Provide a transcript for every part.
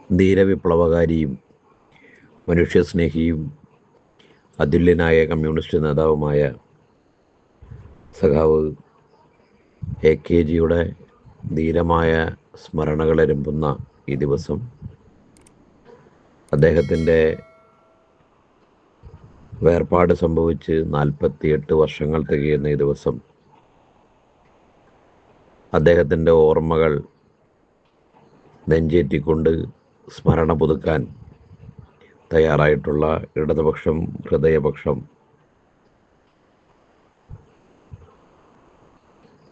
ധീരവിപ്ലവകാരിയും മനുഷ്യസ്നേഹിയും അതുല്യനായ communist നേതാവുമായ സഖാവ് AKജിയുടെ ധീരമായ സ്മരണകളെരുമ്പുന്ന ഈ ദിവസം അദ്ദേഹത്തിൻ്റെ വേർപാട് സംഭവിച്ച് 48 വർഷങ്ങൾ തികയുന്ന ഈ ദിവസം അദ്ദേഹത്തിൻ്റെ ഓർമ്മകൾ നെഞ്ചേറ്റിക്കൊണ്ട് സ്മരണ പുതുക്കാൻ തയ്യാറായിട്ടുള്ള ഇടതുപക്ഷം, ഹൃദയപക്ഷം,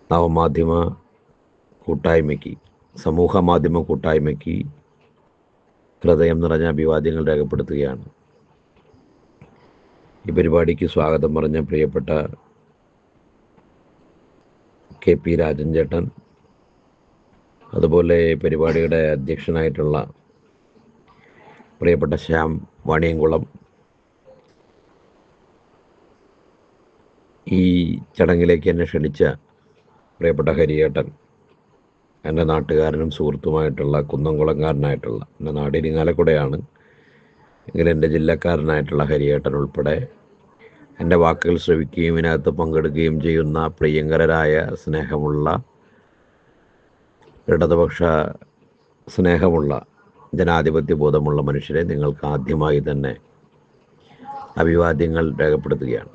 നവമാധ്യമ കൂട്ടായ്മയ്ക്ക്, സമൂഹ മാധ്യമ കൂട്ടായ്മയ്ക്ക് ഹൃദയം നിറഞ്ഞ അഭിവാദ്യങ്ങൾ രേഖപ്പെടുത്തുകയാണ്. ഈ പരിപാടിക്ക് സ്വാഗതം പറഞ്ഞ പ്രിയപ്പെട്ട KP രാജൻ ചേട്ടൻ, അതുപോലെ പരിപാടിയുടെ അധ്യക്ഷനായിട്ടുള്ള പ്രിയപ്പെട്ട ശ്യാം വാണിയംകുളം, ഈ ചടങ്ങിലേക്ക് എന്നെ ക്ഷണിച്ച പ്രിയപ്പെട്ട ഹരിയേട്ടൻ, എൻ്റെ നാട്ടുകാരനും സുഹൃത്തുമായിട്ടുള്ള കുന്നംകുളംകാരനായിട്ടുള്ള, എൻ്റെ നാട് ഇരിങ്ങാലക്കുടയാണ് എങ്കിലും എൻ്റെ ജില്ലക്കാരനായിട്ടുള്ള ഹരിയേട്ടൻ ഉൾപ്പെടെ എൻ്റെ വാക്കുകൾ ശ്രവിക്കുകയും ഇതിനകത്ത് പങ്കെടുക്കുകയും ചെയ്യുന്ന പ്രിയങ്കരരായ സ്നേഹമുള്ള ഇടതുപക്ഷ സ്നേഹമുള്ള ജനാധിപത്യ ബോധമുള്ള മനുഷ്യരെ നിങ്ങൾക്ക് ആദ്യമായി തന്നെ അഭിവാദ്യങ്ങൾ രേഖപ്പെടുത്തുകയാണ്.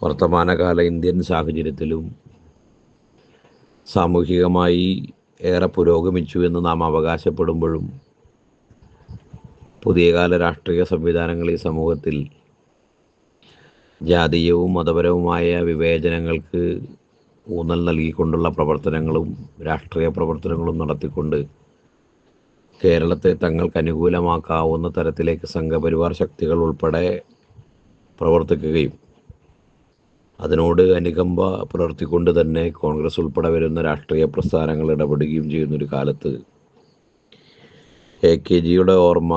വർത്തമാനകാല ഇന്ത്യൻ സാഹചര്യത്തിലും സാമൂഹികമായി ഏറെ പുരോഗമിച്ചു എന്ന് നാം അവകാശപ്പെടുമ്പോഴും പുതിയ കാല രാഷ്ട്രീയ സംവിധാനങ്ങൾ ഈ സമൂഹത്തിൽ ജാതീയവും മതപരവുമായ വിവേചനങ്ങൾക്ക് ഊന്നൽ നൽകിക്കൊണ്ടുള്ള പ്രവർത്തനങ്ങളും രാഷ്ട്രീയ പ്രവർത്തനങ്ങളും നടത്തിക്കൊണ്ട് കേരളത്തെ തങ്ങൾക്ക് അനുകൂലമാക്കാവുന്ന തരത്തിലേക്ക് സംഘപരിവാർ ശക്തികൾ ഉൾപ്പെടെ പ്രവർത്തിക്കുകയും അതിനോട് അനുകമ്പ പുലർത്തിക്കൊണ്ട് തന്നെ കോൺഗ്രസ് ഉൾപ്പെടെ വരുന്ന രാഷ്ട്രീയ പ്രസ്ഥാനങ്ങൾ ഇടപെടുകയും ചെയ്യുന്നൊരു കാലത്ത് AKജിയുടെ ഓർമ്മ,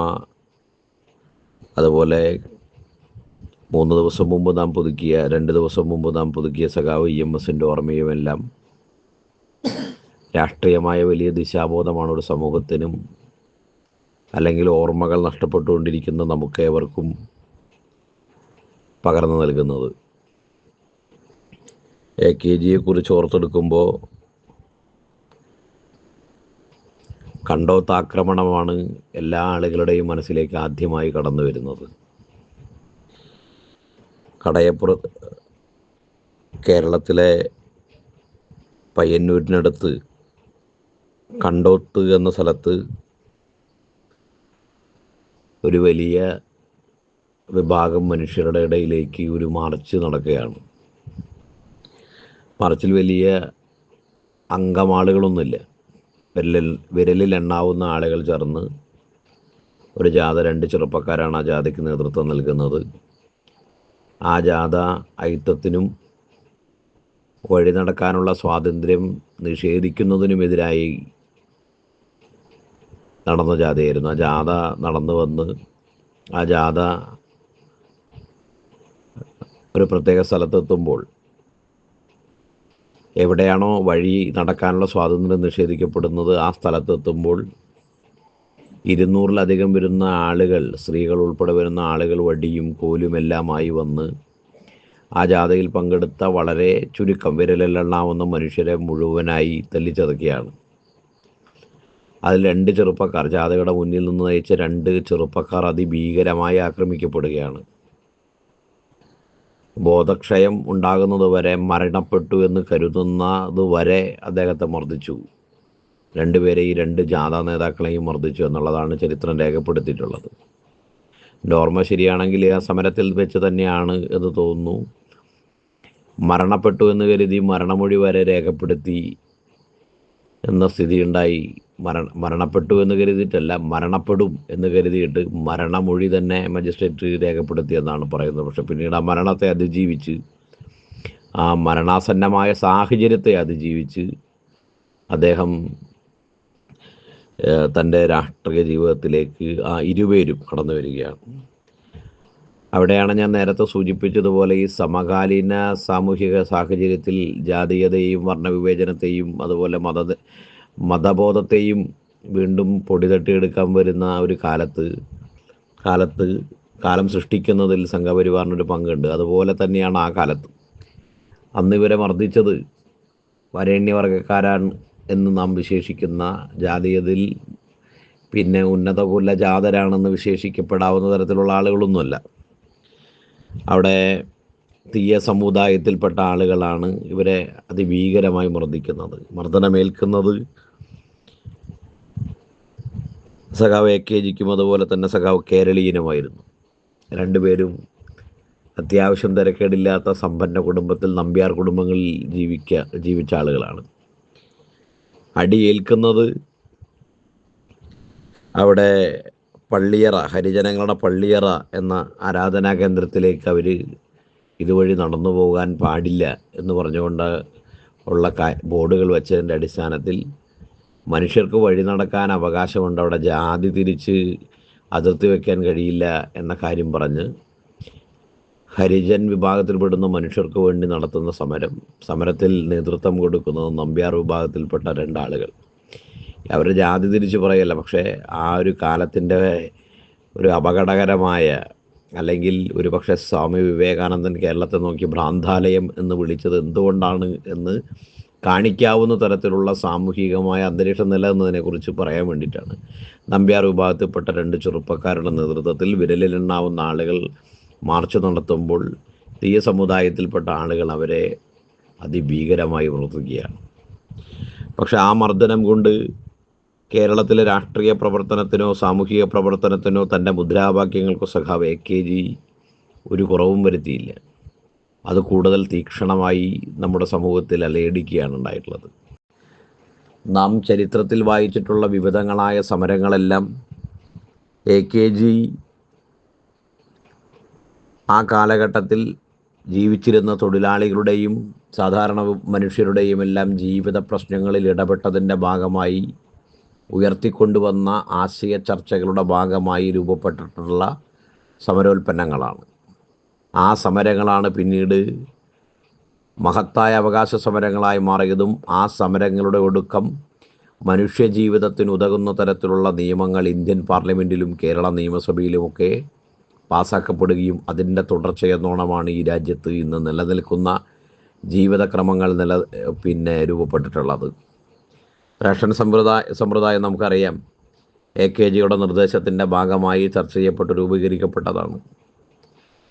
അതുപോലെ 3 ദിവസം മുമ്പ് നാം പുതുക്കിയ, 2 ദിവസം മുമ്പ് നാം പുതുക്കിയ സഖാവ് EMSൻ്റെ ഓർമ്മയുമെല്ലാം രാഷ്ട്രീയമായ വലിയ ദിശാബോധമാണ് ഒരു സമൂഹത്തിനും, അല്ലെങ്കിൽ ഓർമ്മകൾ നഷ്ടപ്പെട്ടുകൊണ്ടിരിക്കുന്ന നമുക്കേവർക്കും പകർന്നു നൽകുന്നത്. AKജിയെക്കുറിച്ച് ഓർത്തെടുക്കുമ്പോൾ കണ്ടോത്താക്രമണമാണ് എല്ലാ ആളുകളുടെയും മനസ്സിലേക്ക് ആദ്യമായി കടന്നു വരുന്നത്. കടയപ്പുറത്ത് കേരളത്തിലെ പയ്യന്നൂരിനടുത്ത് കണ്ടോത്ത് എന്ന സ്ഥലത്ത് ഒരു വലിയ വിഭാഗം മനുഷ്യരുടെ ഇടയിലേക്ക് ഒരു മാർച്ച് നടക്കുകയാണ്. മാർച്ചിൽ വലിയ അംഗമാളുകളൊന്നുമില്ല, വിരലിൽ എണ്ണാവുന്ന ആളുകൾ ചേർന്ന് ഒരു ജാഥ, 2 ചെറുപ്പക്കാരാണ് ആ ജാഥയ്ക്ക് നേതൃത്വം നൽകുന്നത്. ആ ജാഥ അയിത്തത്തിനും വഴി നടക്കാനുള്ള സ്വാതന്ത്ര്യം നിഷേധിക്കുന്നതിനുമെതിരായി നടന്ന ജാഥയായിരുന്നു. ആ ജാഥ നടന്നു വന്ന് ആ ജാഥ ഒരു പ്രത്യേക സ്ഥലത്തെത്തുമ്പോൾ, എവിടെയാണോ വഴി നടക്കാനുള്ള സ്വാതന്ത്ര്യം നിഷേധിക്കപ്പെടുന്നത് ആ സ്ഥലത്തെത്തുമ്പോൾ 200-ലധികം വരുന്ന ആളുകൾ, സ്ത്രീകൾ ഉൾപ്പെടെ വരുന്ന ആളുകൾ വടിയും കോലുമെല്ലാമായി വന്ന് ആ ജാഥയിൽ പങ്കെടുത്ത വളരെ ചുരുക്കം, വിരലിലെണ്ണാവുന്ന മനുഷ്യരെ മുഴുവനായി തല്ലിച്ചതക്കുകയാണ്. അതിൽ 2 ചെറുപ്പക്കാർ, ജാഥയുടെ മുന്നിൽ നിന്ന് നയിച്ച 2 ചെറുപ്പക്കാർ അതിഭീകരമായി ആക്രമിക്കപ്പെടുകയാണ്. ബോധക്ഷയം ഉണ്ടാകുന്നത് വരെ, മരണപ്പെട്ടു എന്ന് കരുതുന്നത് വരെ അദ്ദേഹത്തെ മർദ്ദിച്ചു. 2 പേരെ, ഈ 2 ജാഥാ നേതാക്കളെയും മർദ്ദിച്ചു എന്നുള്ളതാണ് ചരിത്രം രേഖപ്പെടുത്തിയിട്ടുള്ളത്. എൻ്റെ ഓർമ്മ ശരിയാണെങ്കിൽ ആ സമരത്തിൽ വെച്ച് തന്നെയാണ് എന്ന് തോന്നുന്നു. മരണപ്പെട്ടു എന്ന് കരുതി മരണമൊഴി വരെ രേഖപ്പെടുത്തി എന്ന സ്ഥിതിയുണ്ടായി. മരണപ്പെട്ടു എന്ന് കരുതിയിട്ടല്ല, മരണപ്പെടും എന്ന് കരുതിയിട്ട് മരണമൊഴി തന്നെ മജിസ്ട്രേറ്റ് രേഖപ്പെടുത്തിയെന്നാണ് പറയുന്നത്. പക്ഷെ പിന്നീട് ആ മരണത്തെ അതിജീവിച്ച്, ആ മരണാസന്നമായ സാഹചര്യത്തെ അതിജീവിച്ച് അദ്ദേഹം തൻ്റെ രാഷ്ട്രീയ ജീവിതത്തിലേക്ക് ആ ഇരുവരും കടന്നു വരികയാണ്. അവിടെയാണ് ഞാൻ നേരത്തെ സൂചിപ്പിച്ചതുപോലെ ഈ സമകാലീന സാമൂഹിക സാഹചര്യത്തിൽ ജാതീയതയെയും വർണ്ണവിവേചനത്തെയും അതുപോലെ മതബോധത്തെയും വീണ്ടും പൊടി തട്ടിയെടുക്കാൻ വരുന്ന ആ ഒരു കാലം സൃഷ്ടിക്കുന്നതിൽ സംഘപരിവാറിനൊരു പങ്കുണ്ട്. അതുപോലെ തന്നെയാണ് ആ കാലത്ത് അന്ന് ഇവരെ മർദ്ദിച്ചത് വരേണ്യവർഗക്കാരാണ് എന്ന് നാം വിശേഷിക്കുന്ന ജാതീയതയിൽ പിന്നെ ഉന്നത കുലജാതരാണെന്ന് വിശേഷിക്കപ്പെടാവുന്ന തരത്തിലുള്ള ആളുകളൊന്നുമല്ല. അവിടെ തീയ സമുദായത്തിൽപ്പെട്ട ആളുകളാണ് ഇവരെ അതിഭീകരമായി മർദ്ദിക്കുന്നത്. മർദ്ദനമേൽക്കുന്നത് സഖാവ് AKGക്കും അതുപോലെ തന്നെ സഖാവ് കേരളീയനുമായിരുന്നു. രണ്ടുപേരും അത്യാവശ്യം തിരക്കേടില്ലാത്ത സമ്പന്ന കുടുംബത്തിൽ, നമ്പ്യാർ കുടുംബങ്ങളിൽ ജീവിച്ച ആളുകളാണ്. അടിയേൽക്കുന്നത് അവിടെ പള്ളിയറ, ഹരിജനങ്ങളുടെ പള്ളിയറ എന്ന ആരാധനാ കേന്ദ്രത്തിലേക്ക് അവർ ഇതുവഴി നടന്നു പോകാൻ പാടില്ല എന്ന് പറഞ്ഞുകൊണ്ട് ഉള്ള ബോർഡുകൾ വെച്ചതിൻ്റെ അടിസ്ഥാനത്തിൽ മനുഷ്യർക്ക് വഴി നടക്കാൻ അവകാശമുണ്ട്, അവിടെ ജാതി തിരിച്ച് അതിർത്തി വയ്ക്കാൻ കഴിയില്ല എന്ന കാര്യം പറഞ്ഞ് ഹരിജൻ വിഭാഗത്തിൽപ്പെടുന്ന മനുഷ്യർക്ക് വേണ്ടി നടത്തുന്ന സമരത്തിൽ നേതൃത്വം കൊടുക്കുന്നത് നമ്പ്യാർ വിഭാഗത്തിൽപ്പെട്ട രണ്ടാളുകൾ. അവർ ജാതി തിരിച്ച് പറയല്ല, പക്ഷേ ആ ഒരു കാലത്തിൻ്റെ ഒരു അപകടകരമായ, അല്ലെങ്കിൽ ഒരു പക്ഷേ സ്വാമി വിവേകാനന്ദൻ കേരളത്തെ നോക്കി ഭ്രാന്താലയം എന്ന് വിളിച്ചത് എന്തുകൊണ്ടാണ് എന്ന് കാണിക്കാവുന്ന തരത്തിലുള്ള സാമൂഹികമായ അന്തരീക്ഷം നിലനിന്നതിനെക്കുറിച്ച് പറയാൻ വേണ്ടിയിട്ടാണ്. നമ്പ്യാർ വിഭാഗത്തിൽപ്പെട്ട രണ്ട് ചെറുപ്പക്കാരുടെ നേതൃത്വത്തിൽ വിരലിലെണ്ണാവുന്ന ആളുകൾ മാർച്ച് നടത്തുമ്പോൾ തീയ സമുദായത്തിൽപ്പെട്ട ആളുകൾ അവരെ അതിഭീകരമായി മർദ്ദിക്കുകയാണ്. പക്ഷെ ആ മർദ്ദനം കൊണ്ട് കേരളത്തിലെ രാഷ്ട്രീയ പ്രവർത്തനത്തിനോ സാമൂഹിക പ്രവർത്തനത്തിനോ തൻ്റെ മുദ്രാവാക്യങ്ങൾക്കോ സഖാവ് AKG ഒരു കുറവും വരുത്തിയില്ല. അത് കൂടുതൽ തീക്ഷണമായി നമ്മുടെ സമൂഹത്തിൽ അലയടിക്കുകയാണ് ഉണ്ടായിട്ടുള്ളത്. നാം ചരിത്രത്തിൽ വായിച്ചിട്ടുള്ള വിവിധങ്ങളായ സമരങ്ങളെല്ലാം AKG ആ കാലഘട്ടത്തിൽ ജീവിച്ചിരുന്ന തൊഴിലാളികളുടെയും സാധാരണ മനുഷ്യരുടെയും എല്ലാം ജീവിത പ്രശ്നങ്ങളിൽ ഇടപെട്ടതിൻ്റെ ഭാഗമായി ഉയർത്തിക്കൊണ്ടുവന്ന ആശയ ചർച്ചകളുടെ ഭാഗമായി രൂപപ്പെട്ടിട്ടുള്ള സമരോൽപ്പന്നങ്ങളാണ്. ആ സമരങ്ങളാണ് പിന്നീട് മഹത്തായ അവകാശ സമരങ്ങളായി മാറിയതും ആ സമരങ്ങളുടെ ഒടുക്കം മനുഷ്യജീവിതത്തിന് ഉതകുന്ന തരത്തിലുള്ള നിയമങ്ങൾ ഇന്ത്യൻ പാർലമെൻറ്റിലും കേരള നിയമസഭയിലുമൊക്കെ പാസ്സാക്കപ്പെടുകയും അതിൻ്റെ തുടർച്ചയെന്നോണമാണ് ഈ രാജ്യത്ത് ഇന്ന് നിലനിൽക്കുന്ന ജീവിതക്രമങ്ങൾ രൂപപ്പെട്ടിട്ടുള്ളത്. റേഷൻ സമ്പ്രദായം നമുക്കറിയാം, AKGയുടെ നിർദ്ദേശത്തിൻ്റെ ഭാഗമായി ചർച്ച ചെയ്യപ്പെട്ട് രൂപീകരിക്കപ്പെട്ടതാണ്.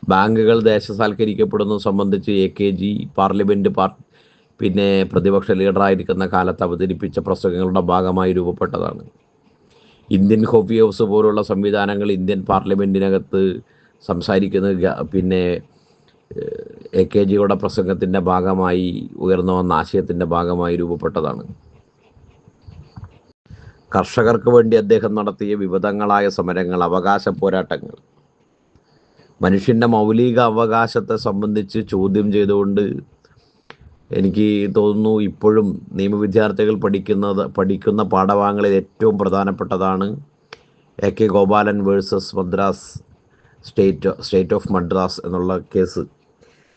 ബാങ്കുകൾ ദേശസാൽക്കരിക്കപ്പെടുന്നത് സംബന്ധിച്ച് AKG പാർലമെൻറ്റ് പ്രതിപക്ഷ ലീഡറായിരിക്കുന്ന കാലത്ത് അവതരിപ്പിച്ച പ്രസംഗങ്ങളുടെ ഭാഗമായി രൂപപ്പെട്ടതാണ്. ഇന്ത്യൻ കോഫി ഹൗസ് പോലുള്ള സംവിധാനങ്ങൾ ഇന്ത്യൻ പാർലമെൻറ്റിനകത്ത് സംസാരിക്കുന്നത് AKGയുടെ പ്രസംഗത്തിൻ്റെ ഭാഗമായി ഉയർന്നു വന്ന ആശയത്തിൻ്റെ ഭാഗമായി രൂപപ്പെട്ടതാണ്. കർഷകർക്ക് വേണ്ടി അദ്ദേഹം നടത്തിയ വിവിധങ്ങളായ സമരങ്ങൾ, അവകാശ പോരാട്ടങ്ങൾ, മനുഷ്യൻ്റെ മൗലിക അവകാശത്തെ സംബന്ധിച്ച് ചോദ്യം ചെയ്തുകൊണ്ട് എനിക്ക് തോന്നുന്നു ഇപ്പോഴും നിയമവിദ്യാർത്ഥികൾ പഠിക്കുന്ന പാഠഭാഗങ്ങളിൽ ഏറ്റവും പ്രധാനപ്പെട്ടതാണ് AK Gopalan versus Madras state of Madras എന്നുള്ള കേസ്.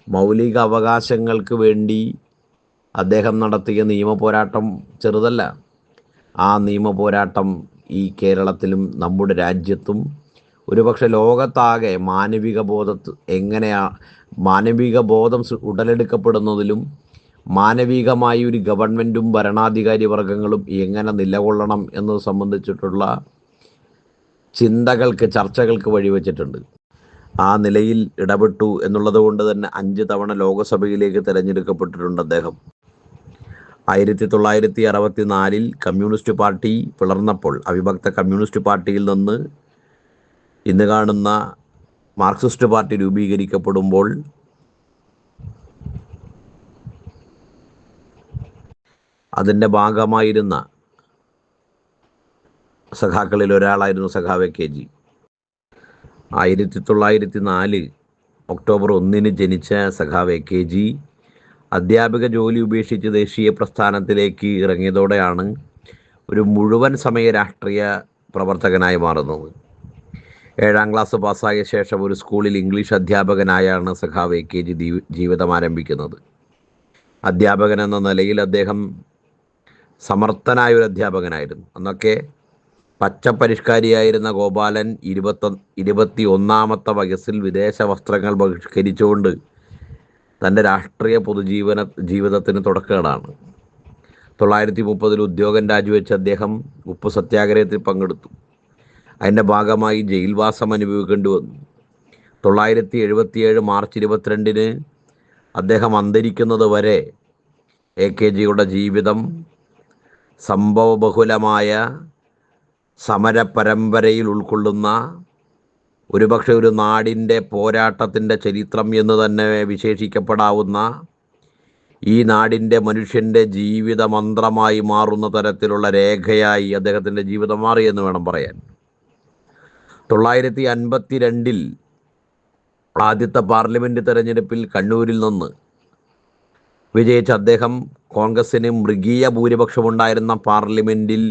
മൗലിക അവകാശങ്ങൾക്ക് വേണ്ടി അദ്ദേഹം നടത്തിയ നിയമപോരാട്ടം ചെറുതല്ല. ആ നിയമപോരാട്ടം ഈ കേരളത്തിലും നമ്മുടെ രാജ്യത്തും ഒരുപക്ഷെ ലോകത്താകെ മാനവിക ബോധം ഉടലെടുക്കപ്പെടുന്നതിലും മാനവികമായി ഒരു ഗവൺമെൻറ്റും ഭരണാധികാരി വർഗങ്ങളും എങ്ങനെ നിലകൊള്ളണം എന്നത് സംബന്ധിച്ചിട്ടുള്ള ചർച്ചകൾക്ക് വഴിവെച്ചിട്ടുണ്ട്. ആ നിലയിൽ ഇടപെട്ടു എന്നുള്ളത് കൊണ്ട് തന്നെ 5 തവണ ലോകസഭയിലേക്ക് തിരഞ്ഞെടുക്കപ്പെട്ടിട്ടുണ്ട് അദ്ദേഹം. 1964 കമ്മ്യൂണിസ്റ്റ് പാർട്ടി പിളർന്നപ്പോൾ, അവിഭക്ത കമ്മ്യൂണിസ്റ്റ് പാർട്ടിയിൽ നിന്ന് ഇന്ന് കാണുന്ന മാർക്സിസ്റ്റ് പാർട്ടി രൂപീകരിക്കപ്പെടുമ്പോൾ അതിൻ്റെ ഭാഗമായിരുന്ന സഖാക്കളിൽ ഒരാളായിരുന്നു സഖാവ് AKG. 1904 ഒക്ടോബർ 1 ജനിച്ച സഖാവ് AKG അധ്യാപിക ജോലി ഉപേക്ഷിച്ച് ദേശീയ പ്രസ്ഥാനത്തിലേക്ക് ഇറങ്ങിയതോടെയാണ് ഒരു മുഴുവൻ സമയ രാഷ്ട്രീയ പ്രവർത്തകനായി മാറുന്നത്. 7ാം ക്ലാസ് പാസ്സായ ശേഷം ഒരു സ്കൂളിൽ ഇംഗ്ലീഷ് അധ്യാപകനായാണ് സഖാവ് AKG ജീവിതം ആരംഭിക്കുന്നത്. അധ്യാപകൻ എന്ന നിലയിൽ അദ്ദേഹം സമർത്ഥനായ ഒരു അധ്യാപകനായിരുന്നു. അന്നൊക്കെ പച്ചപ്പരിഷ്കാരിയായിരുന്ന ഗോപാലൻ 21-ാമത്തെ വയസ്സിൽ വിദേശ വസ്ത്രങ്ങൾ ബഹിഷ്കരിച്ചുകൊണ്ട് തൻ്റെ രാഷ്ട്രീയ ജീവിതത്തിന് തുടക്കമിടാണ്. 1930 ഉദ്യോഗം രാജിവെച്ച് അദ്ദേഹം ഉപ്പ് സത്യാഗ്രഹത്തിൽ പങ്കെടുത്തു. അതിൻ്റെ ഭാഗമായി ജയിൽവാസം അനുഭവിക്കേണ്ടി വന്നു. 1977 മാർച്ച് 22-ന് അദ്ദേഹം അന്തരിക്കുന്നത് വരെ AKGയുടെ ജീവിതം സംഭവബഹുലമായ സമര പരമ്പരയിൽ ഉൾക്കൊള്ളുന്ന ഒരുപക്ഷെ ഒരു നാടിൻ്റെ പോരാട്ടത്തിൻ്റെ ചരിത്രം എന്ന് തന്നെ വിശേഷിക്കപ്പെടാവുന്ന ഈ നാടിൻ്റെ മനുഷ്യൻ്റെ ജീവിത മന്ത്രമായി മാറുന്ന തരത്തിലുള്ള രേഖയായി അദ്ദേഹത്തിൻ്റെ ജീവിതം മാറിയെന്ന് വേണം പറയാൻ. 1952 ആദ്യത്തെ പാർലമെൻറ്റ് തെരഞ്ഞെടുപ്പിൽ കണ്ണൂരിൽ നിന്ന് വിജയിച്ച അദ്ദേഹം കോൺഗ്രസിന് മൃഗീയ ഭൂരിപക്ഷമുണ്ടായിരുന്ന പാർലമെൻറ്റിൽ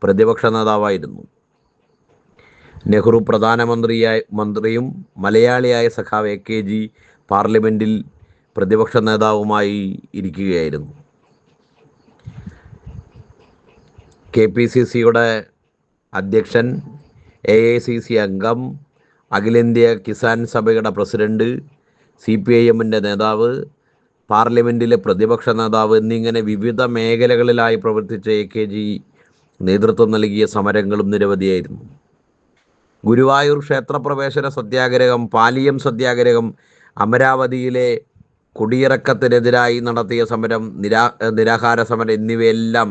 പ്രതിപക്ഷ നേതാവായിരുന്നു. നെഹ്റു മന്ത്രിയും മലയാളിയായ സഖാവ് AKG പാർലമെൻറ്റിൽ പ്രതിപക്ഷ നേതാവുമായി ഇരിക്കുകയായിരുന്നു. KPCCയുടെ അധ്യക്ഷൻ, AICC അംഗം, അഖിലേന്ത്യാ കിസാൻ സഭയുടെ പ്രസിഡന്റ്, CPIMൻ്റെ നേതാവ്, പാർലമെൻറ്റിലെ പ്രതിപക്ഷ നേതാവ് എന്നിങ്ങനെ വിവിധ മേഖലകളിലായി പ്രവർത്തിച്ച AKG നേതൃത്വം നൽകിയ സമരങ്ങളും നിരവധിയായിരുന്നു. ഗുരുവായൂർ ക്ഷേത്രപ്രവേശന സത്യാഗ്രഹം, പാലിയം സത്യാഗ്രഹം, അമരാവതിയിലെ കുടിയിറക്കത്തിനെതിരായി നടത്തിയ സമരം, നിരാഹാര സമരം എന്നിവയെല്ലാം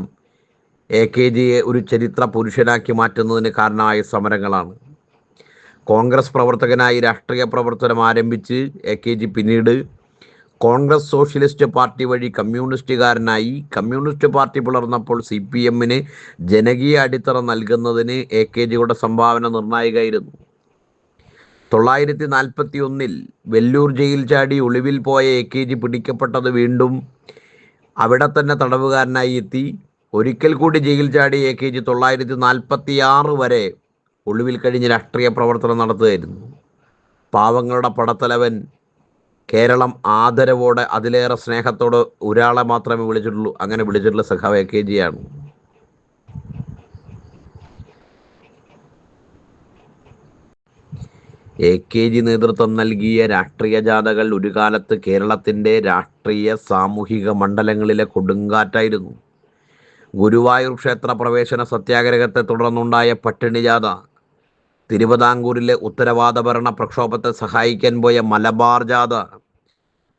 AKGയെ ഒരു ചരിത്ര പുരുഷനാക്കി മാറ്റുന്നതിന് കാരണമായ സമരങ്ങളാണ്. കോൺഗ്രസ് പ്രവർത്തകനായി രാഷ്ട്രീയ പ്രവർത്തനം ആരംഭിച്ച് AKG പിന്നീട് കോൺഗ്രസ് സോഷ്യലിസ്റ്റ് പാർട്ടി വഴി കമ്മ്യൂണിസ്റ്റുകാരനായി. കമ്മ്യൂണിസ്റ്റ് പാർട്ടി പിളർന്നപ്പോൾ CPMന് ജനകീയ അടിത്തറ നൽകുന്നതിന് AKGയുടെ സംഭാവന നിർണായകമായിരുന്നു. 1941 വെല്ലൂർ ജയിൽ ചാടി ഒളിവിൽ പോയ AKG പിടിക്കപ്പെട്ടത് വീണ്ടും അവിടെ തന്നെ തടവുകാരനായി എത്തി. ഒരിക്കൽ കൂടി ജയിൽ ചാടി AKG 1946 വരെ ഒളിവിൽ കഴിഞ്ഞ് രാഷ്ട്രീയ പ്രവർത്തനം നടത്തുകയായിരുന്നു. പാവങ്ങളുടെ പടത്തലവൻ, കേരളം ആദരവോടെ അതിലേറെ സ്നേഹത്തോടെ ഒരാളെ മാത്രമേ വിളിച്ചിട്ടുള്ളൂ. അങ്ങനെ വിളിച്ചിട്ടുള്ള സഖാവ് AKGയാണ്. AKG നേതൃത്വം നൽകിയ രാഷ്ട്രീയ ജാഥകൾ ഒരു കാലത്ത് കേരളത്തിൻ്റെ രാഷ്ട്രീയ സാമൂഹിക മണ്ഡലങ്ങളിലെ കൊടുങ്കാറ്റായിരുന്നു. ഗുരുവായൂർ ക്ഷേത്ര പ്രവേശന സത്യാഗ്രഹത്തെ തുടർന്നുണ്ടായ പട്ടിണി ജാഥ, തിരുവിതാംകൂറിലെ ഉത്തരവാദഭരണ പ്രക്ഷോഭത്തെ സഹായിക്കാൻ പോയ മലബാർ ജാഥ,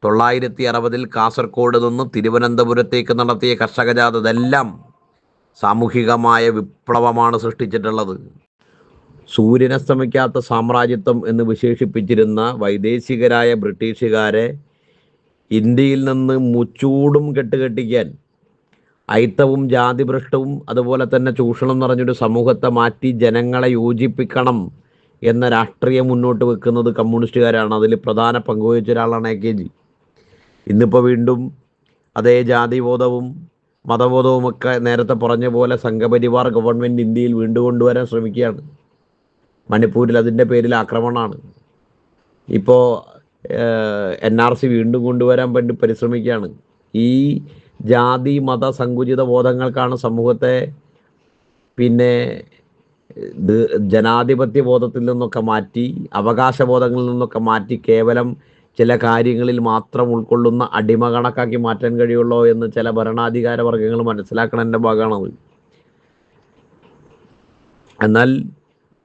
1960 കാസർഗോഡ് നിന്ന് തിരുവനന്തപുരത്തേക്ക് നടത്തിയ കർഷക ജാഥ, ഇതെല്ലാം സാമൂഹികമായ വിപ്ലവമാണ് സൃഷ്ടിച്ചിട്ടുള്ളത്. സൂര്യനസ്തമിക്കാത്ത സാമ്രാജ്യത്വം എന്ന് വിശേഷിപ്പിച്ചിരുന്ന വൈദേശികരായ ബ്രിട്ടീഷുകാരെ ഇന്ത്യയിൽ നിന്ന് മുച്ചൂടും കെട്ടുകെട്ടിക്കാൻ അയിത്തവും ജാതിഭ്രഷ്ടവും അതുപോലെ തന്നെ ചൂഷണം നിറഞ്ഞൊരു സമൂഹത്തെ മാറ്റി ജനങ്ങളെ യോജിപ്പിക്കണം എന്ന രാഷ്ട്രീയം മുന്നോട്ട് വെക്കുന്നത് കമ്മ്യൂണിസ്റ്റുകാരാണ്. അതിൽ പ്രധാന പങ്കുവഹിച്ച ഒരാളാണ് AKG. ഇന്നിപ്പോൾ വീണ്ടും അതേ ജാതിബോധവും മതബോധവുമൊക്കെ നേരത്തെ പറഞ്ഞ പോലെ സംഘപരിവാർ ഗവൺമെൻറ് ഇന്ത്യയിൽ വീണ്ടും കൊണ്ടുവരാൻ ശ്രമിക്കുകയാണ്. മണിപ്പൂരിൽ അതിൻ്റെ പേരിൽ ആക്രമണമാണ്. ഇപ്പോൾ NRC വീണ്ടും കൊണ്ടുവരാൻ വേണ്ടി പരിശ്രമിക്കുകയാണ്. ഈ ജാതി മത സങ്കുചിത ബോധങ്ങൾക്കാണ് സമൂഹത്തെ ജനാധിപത്യ ബോധത്തിൽ നിന്നൊക്കെ മാറ്റി, അവകാശബോധങ്ങളിൽ നിന്നൊക്കെ മാറ്റി കേവലം ചില കാര്യങ്ങളിൽ മാത്രം ഉൾക്കൊള്ളുന്ന അടിമ കണക്കാക്കി മാറ്റാൻ കഴിയുള്ളൂ എന്ന് ചില ഭരണാധികാര വർഗ്ഗങ്ങൾ മനസ്സിലാക്കണതിൻ്റെ ഭാഗമാണത്. എന്നാൽ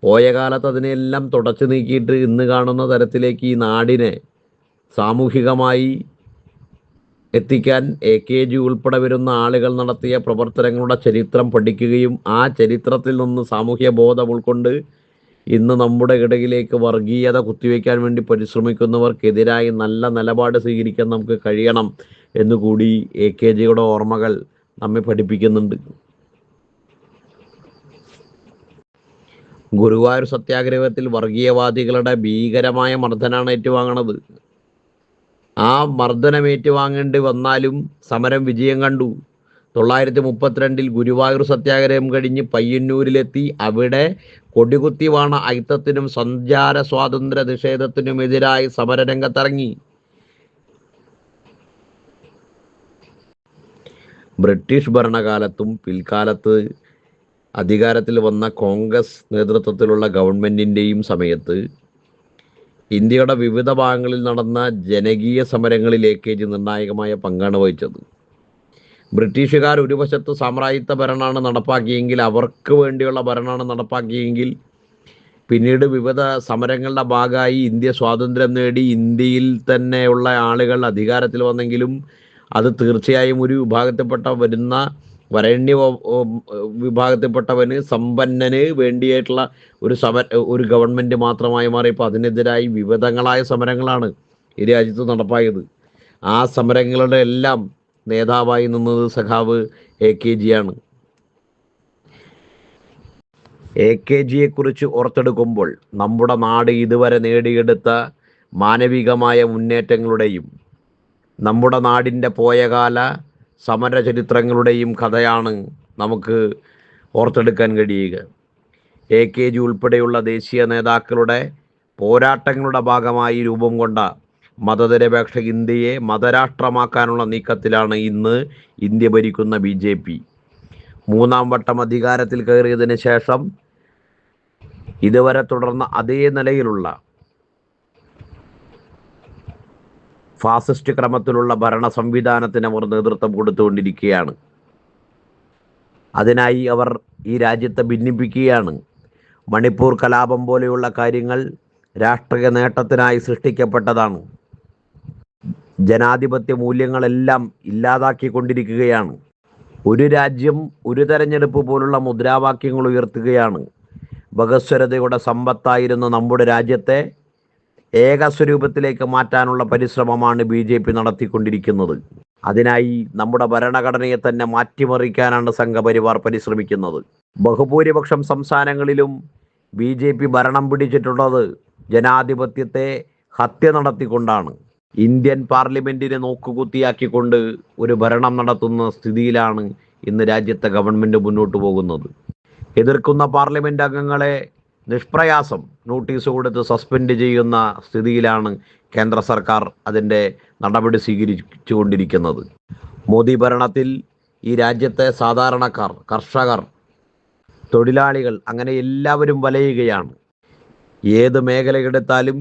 പോയ കാലത്ത് അതിനെല്ലാം തുടച്ചു നീക്കിയിട്ട് ഇന്ന് കാണുന്ന തരത്തിലേക്ക് ഈ നാടിനെ സാമൂഹികമായി എത്തിക്കാൻ AKG ഉൾപ്പെടെ വരുന്ന ആളുകൾ നടത്തിയ പ്രവർത്തനങ്ങളുടെ ചരിത്രം പഠിക്കുകയും ആ ചരിത്രത്തിൽ നിന്ന് സാമൂഹ്യ ബോധം ഉൾക്കൊണ്ട് ഇന്ന് നമ്മുടെ ഇടയിലേക്ക് വർഗീയത കുത്തിവെക്കാൻ വേണ്ടി പരിശ്രമിക്കുന്നവർക്കെതിരായി നല്ല നിലപാട് സ്വീകരിക്കാൻ നമുക്ക് കഴിയണം എന്നുകൂടി AKGയുടെ ഓർമ്മകൾ നമ്മെ പഠിപ്പിക്കുന്നുണ്ട്. ഗുരുവായൂർ സത്യാഗ്രഹത്തിൽ വർഗീയവാദികളുടെ ഭീകരമായ മർദ്ദനാണ് ഏറ്റുവാങ്ങണത്. ആ മർദ്ദനം ഏറ്റുവാങ്ങേണ്ടി വന്നാലും സമരം വിജയം കണ്ടു. 1932 ഗുരുവായൂർ സത്യാഗ്രഹം കഴിഞ്ഞ് പയ്യന്നൂരിലെത്തി അവിടെ കൊടികുത്തി വാണ അയിത്തത്തിനും സഞ്ചാര സ്വാതന്ത്ര്യ നിഷേധത്തിനുമെതിരായി സമരരംഗത്തിറങ്ങി. ബ്രിട്ടീഷ് ഭരണകാലത്തും പിൽക്കാലത്ത് അധികാരത്തിൽ വന്ന കോൺഗ്രസ് നേതൃത്വത്തിലുള്ള ഗവൺമെൻറ്റിൻ്റെയും സമയത്ത് ഇന്ത്യയുടെ വിവിധ ഭാഗങ്ങളിൽ നടന്ന ജനകീയ സമരങ്ങളിൽ AKG നിർണായകമായ പങ്കാണ് വഹിച്ചത്. ബ്രിട്ടീഷുകാർ ഒരു വശത്ത് സാമ്രാജ്യത്വ ഭരണമാണ് നടപ്പാക്കിയെങ്കിൽ, അവർക്ക് വേണ്ടിയുള്ള ഭരണമാണ് നടപ്പാക്കിയെങ്കിൽ, പിന്നീട് വിവിധ സമരങ്ങളുടെ ഭാഗമായി ഇന്ത്യ സ്വാതന്ത്ര്യം നേടി ഇന്ത്യയിൽ തന്നെയുള്ള ആളുകൾ അധികാരത്തിൽ വന്നെങ്കിലും അത് തീർച്ചയായും ഒരു വിഭാഗത്തിൽപ്പെട്ട വരുന്ന വരേണ്യ വിഭാഗത്തിൽപ്പെട്ടവന് സമ്പന്നന് വേണ്ടിയായിട്ടുള്ള ഒരു ഗവൺമെൻറ് മാത്രമായി മാറിയപ്പോൾ അതിനെതിരായി വിവിധങ്ങളായ സമരങ്ങളാണ് ഈ രാജ്യത്ത് നടപ്പായത്. ആ സമരങ്ങളുടെ എല്ലാം നേതാവായി നിന്നത് സഖാവ് AKG ആണ്. AKGയെക്കുറിച്ച് ഓർത്തെടുക്കുമ്പോൾ നമ്മുടെ നാട് ഇതുവരെ നേടിയെടുത്ത മാനവികമായ മുന്നേറ്റങ്ങളുടെയും നമ്മുടെ നാടിൻ്റെ പോയകാല സമരചരിത്രങ്ങളുടെയും കഥയാണ് നമുക്ക് ഓർത്തെടുക്കാൻ കഴിയുക. AKG ഉൾപ്പെടെയുള്ള ദേശീയ നേതാക്കളുടെ പോരാട്ടങ്ങളുടെ ഭാഗമായി രൂപം കൊണ്ട മതനിരപേക്ഷ ഇന്ത്യയെ മതരാഷ്ട്രമാക്കാനുള്ള നീക്കത്തിലാണ് ഇന്ന് ഇന്ത്യ ഭരിക്കുന്ന BJP. മൂന്നാം വട്ടം അധികാരത്തിൽ കയറിയതിന് ശേഷം ഇതുവരെ തുടർന്ന അതേ നിലയിലുള്ള ഫാസിസ്റ്റ് ക്രമത്തിലുള്ള ഭരണ സംവിധാനത്തിന് അവർ നേതൃത്വം കൊടുത്തുകൊണ്ടിരിക്കുകയാണ്. അതിനായി അവർ ഈ രാജ്യത്തെ ഭിന്നിപ്പിക്കുകയാണ്. മണിപ്പൂർ കലാപം പോലെയുള്ള കാര്യങ്ങൾ രാഷ്ട്രീയ നേട്ടത്തിനായി സൃഷ്ടിക്കപ്പെട്ടതാണ്. ജനാധിപത്യ മൂല്യങ്ങളെല്ലാം ഇല്ലാതാക്കിക്കൊണ്ടിരിക്കുകയാണ്. ഒരു രാജ്യം ഒരു തെരഞ്ഞെടുപ്പ് പോലുള്ള മുദ്രാവാക്യങ്ങൾ ഉയർത്തുകയാണ്. ബഹസ്വരതയുടെ സമ്പത്തായിരുന്ന നമ്മുടെ രാജ്യത്തെ ഏകസ്വരൂപത്തിലേക്ക് മാറ്റാനുള്ള പരിശ്രമമാണ് BJP നടത്തിക്കൊണ്ടിരിക്കുന്നത്. അതിനായി നമ്മുടെ ഭരണഘടനയെ തന്നെ മാറ്റിമറിക്കാനാണ് സംഘപരിവാർ പരിശ്രമിക്കുന്നത്. ബഹുഭൂരിപക്ഷം സംസ്ഥാനങ്ങളിലും BJP ഭരണം പിടിച്ചിട്ടുള്ളത് ജനാധിപത്യത്തെ ഹത്യ നടത്തിക്കൊണ്ടാണ്. ഇന്ത്യൻ പാർലമെന്റിനെ നോക്കുകുത്തിയാക്കിക്കൊണ്ട് ഒരു ഭരണം നടത്തുന്ന സ്ഥിതിയിലാണ് ഇന്ന് രാജ്യത്തെ ഗവൺമെൻറ് മുന്നോട്ട് പോകുന്നത്. എതിർക്കുന്ന പാർലമെൻറ്റ് അംഗങ്ങളെ നിഷ്പ്രയാസം നോട്ടീസ് കൊടുത്ത് സസ്പെൻഡ് ചെയ്യുന്ന സ്ഥിതിയിലാണ് കേന്ദ്ര സർക്കാർ അതിൻ്റെ നടപടി സ്വീകരിച്ചുകൊണ്ടിരിക്കുന്നത്. മോദി ഭരണത്തിൽ ഈ രാജ്യത്തെ സാധാരണക്കാർ, കർഷകർ, തൊഴിലാളികൾ അങ്ങനെ എല്ലാവരും വലയുകയാണ്. ഏത് മേഖലയെടുത്താലും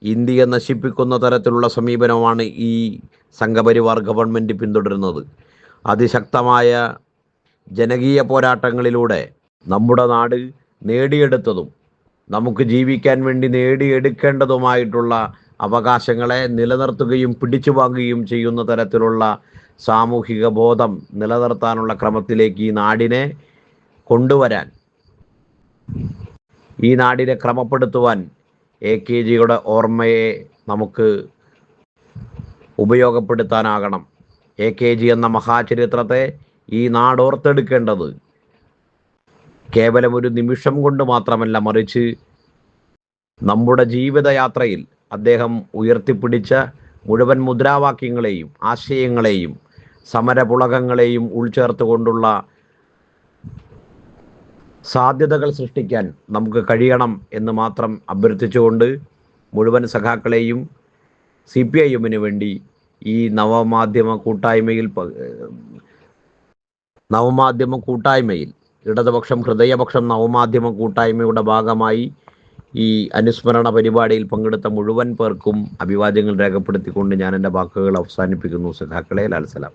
ഇന്ത്യയെ നശിപ്പിക്കുന്ന തരത്തിലുള്ള സമീപനമാണ് ഈ സംഘപരിവാർ ഗവൺമെൻറ് പിന്തുടരുന്നത്. അതിശക്തമായ ജനകീയ പോരാട്ടങ്ങളിലൂടെ നമ്മുടെ നാട് നേടിയെടുത്തതും നമുക്ക് ജീവിക്കാൻ വേണ്ടി നേടിയെടുക്കേണ്ടതുമായിട്ടുള്ള അവകാശങ്ങളെ നിലനിർത്തുകയും പിടിച്ചു വാങ്ങുകയും ചെയ്യുന്ന തരത്തിലുള്ള സാമൂഹിക ബോധം നിലനിർത്താനുള്ള ക്രമത്തിലേക്ക് ഈ നാടിനെ കൊണ്ടുവരാൻ, ഈ നാടിനെ ക്രമപ്പെടുത്തുവാൻ AKGയുടെ ഓർമ്മയെ നമുക്ക് ഉപയോഗപ്പെടുത്താനാകണം. AKG എന്ന മഹാചരിത്രത്തെ ഈ നാടോർത്തെടുക്കേണ്ടത് കേവലം ഒരു നിമിഷം കൊണ്ട് മാത്രമല്ല, മറിച്ച് നമ്മുടെ ജീവിതയാത്രയിൽ അദ്ദേഹം ഉയർത്തിപ്പിടിച്ച മുഴുവൻ മുദ്രാവാക്യങ്ങളെയും ആശയങ്ങളെയും സമരപുളകങ്ങളെയും ഉൾച്ചേർത്തുകൊണ്ടുള്ള സാധ്യതകൾ സൃഷ്ടിക്കാൻ നമുക്ക് കഴിയണം എന്ന് മാത്രം അഭ്യർത്ഥിച്ചുകൊണ്ട് മുഴുവൻ സഖാക്കളെയും CPIM വേണ്ടി ഈ നവമാധ്യമ കൂട്ടായ്മയിൽ ഇടതുപക്ഷം ഹൃദയപക്ഷം നവമാധ്യമ കൂട്ടായ്മയുടെ ഭാഗമായി ഈ അനുസ്മരണ പരിപാടിയിൽ പങ്കെടുത്ത മുഴുവൻ പേർക്കും അഭിവാദ്യങ്ങൾ രേഖപ്പെടുത്തിക്കൊണ്ട് ഞാൻ എൻ്റെ വാക്കുകൾ അവസാനിപ്പിക്കുന്നു. സഖാക്കളെ ലാൽ സലാം.